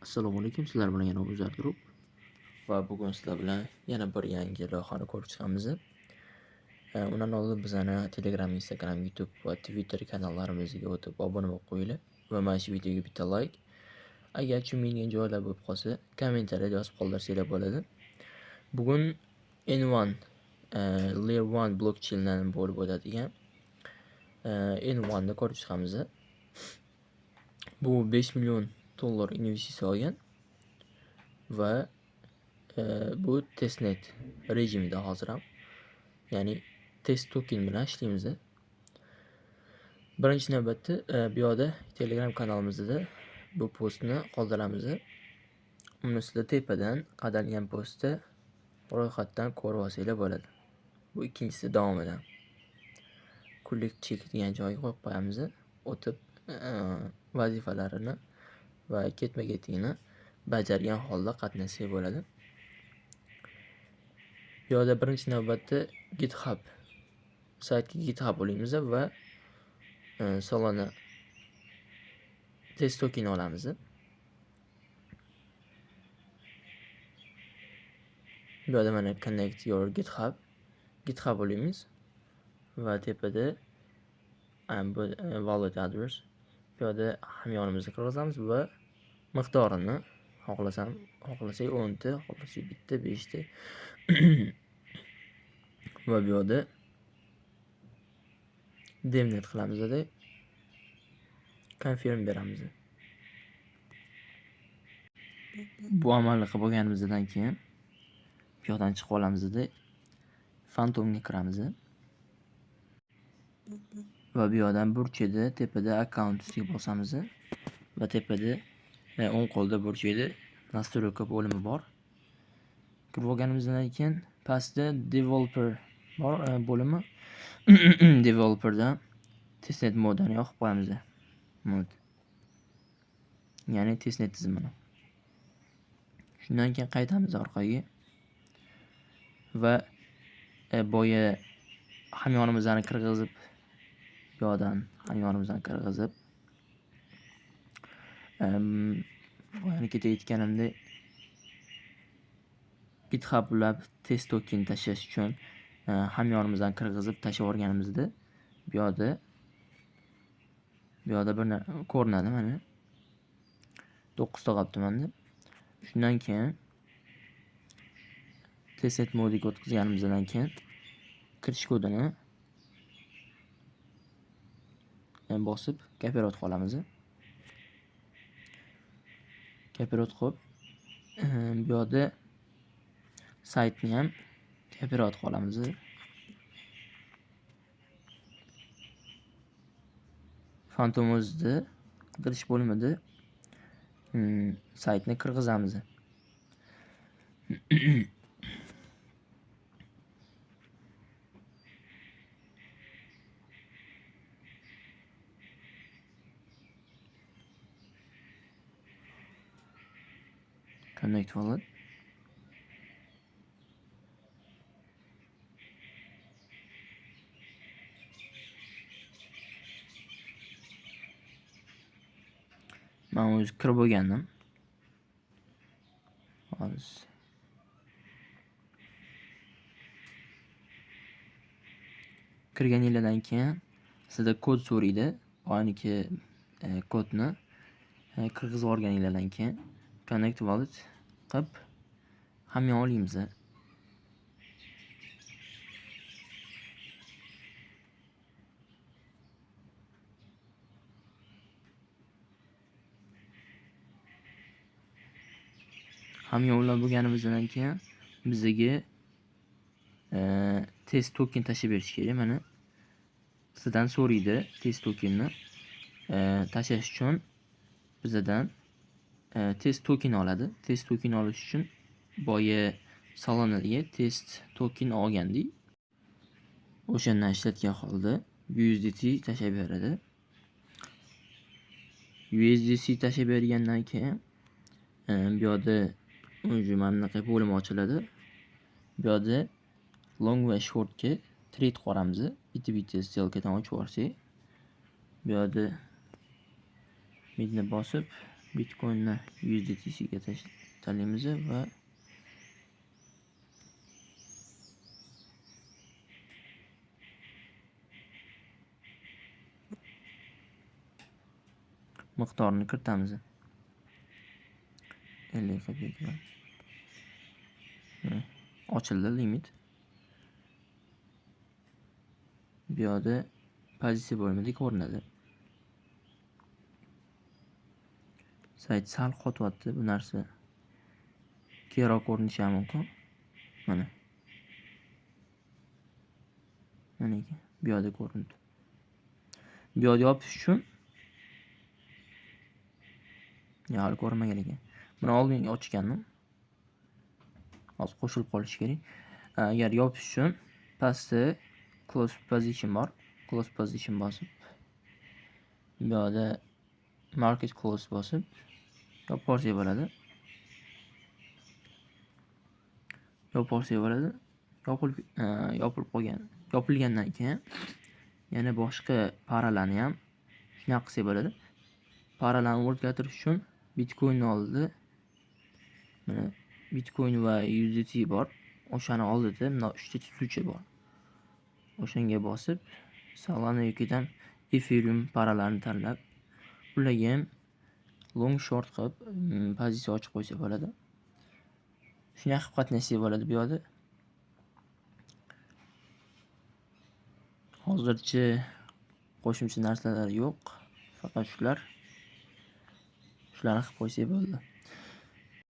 Assalomu alaykum. Sizlar bilan yana O'zar Group va bugun sizlar bilan yana bir yangi loyihani ko'rib chiqamiz. Undan oldin bizani Telegram, Instagram, YouTube va Twitter kanallarimizga o'tib obuna bo'lib qo'yinglar va mana shu videoga bitta like. Agar tushunmaydigan joylar bo'lib qolsa, kommentariyada yozib qoldirsanglar bo'ladi. Bugun N1 Layer 1 blockchaindan bo'lib o'tadigan N1 ni ko'rib chiqamiz. Bu $5 million investitsiya olgan va bu testnet rejimida hozir ham, ya'ni test token bilan ishlaymiz. Birinchi navbatda bu yoqda Telegram kanalimizda bu postni qoldiramiz. Uni sizlar tepadan qadalgan postda ro'yxatdan ko'rib olsanglar bo'ladi. Bu ikkinchisi davomidan. Kunlik chek degan joyga qo'yib qo'yamiz. O'tib vazifalarini va ketma-ketligini bajargan holda qatnashsa bo'ladi. Bu yoqda birinchi navbatda GitHub saytiga GitHub olamiz va Solana test token olamiz. Bu yoqda mana connect your GitHub olamiz va tepada bu wallet address. Bu yoqda hamyonimizni kirgizamiz va miqdorini xohlasak 10 ta, xohlasak bitta, 5 ta va bu yoqda devnet qilamiz-da, confirm beramiz. Bu amalni qilib bo'lganimizdan keyin bu yoqdan chiqib olamiz-da, Phantomga kiramiz. Va bu yoqdan burchida tepada account ustiga bosamiz va tepada o'ng qo'lda burchida nastroyka bo'limi bor. Kirib olganimizdan keyin pastda developer bor bo'limi. Developerdan testnet modini yoqib qo'yamiz. Mod. Ya'ni testnet tizimini. Shundan keyin qaytamiz orqaga va boya hamyonimizni kirgizib, bu yoqdan hamyonimizni kirgizib, boyani ketayotganimda GitHub Lab test token tashlash uchun hamyonimizdan kirgizib tashlab o'rganimizda bu yoqda bir ko'rinadi mana 9 ta qolibdi menda. Shundan keyin testnet modiga o'tkazganimizdan keyin kirish kodini bosib copyright qilamiz. Copyright qilib bu yoqda saytni ham copyright qilamiz. Phantomimizda qidirish bo'limida saytni kirgizamiz. Connect wallet. Men o'zi kirib bo'lgandim. Hozir kirganingizdan keyin sizda kod so'raydi. Boyaniki kodni kirgizib olganingizdan keyin connect wallet qilib hamyon olamiz. Hamyonlar bo'lganimizdan keyin bizga test token tashib berish kerak. Mana sizdan so'raydi test tokenni tashlash uchun bizdan test token oladi. Test token olish uchun boya Solanaga test token olgandik. O'shandan ishlatgan holda USDT tashab beradi. USDT tashab bergandan keyin bu yoqda mana bunaqa bo'lim ochiladi. Bu yoqda long va shortga trade qilamiz. Bitta stelkadan ochib olsak, bu yoqda midni bosib Bitcoin'ni USDT'siga tanlaymiz va miqdorini kiritamiz. 50 kopeykadan. Ochildi limit. Bu yerda pozitsiya bo'lmadi ko'rinadi. Sayt sal qotyapti bu narsa. Keyinroq ko'rinishi ham mumkin. Mana. Mana bu yerda ko'rindi. Bu yerda yopish uchun hali ko'rmagan ekan. Buni oldin ochgandim. Hozir qo'shilib qolishi kerak. Agar yopish uchun pastda close position bor. Close position bosib bu yerda market close bosib yopib bo'ladi. Yopilgandan keyin yana boshqa paralarni ham shuna qilsa bo'ladi. Paralarni o'rgatirish uchun Bitcoin oldida mana Bitcoin va USDT bor. O'shani oldida mana 3 ta tuzuvchi bor. O'shanga bosib Solana yokidan Ethereum paralarni tanlab ularga ham long short qilib pozitsiya ochib qo'ysa bo'ladi. Shuna qilib qatnashsa bo'ladi bu yerda. Hozircha qo'shimcha narsalar yo'q. Faqat shularni qilib qo'ysa bo'ldi.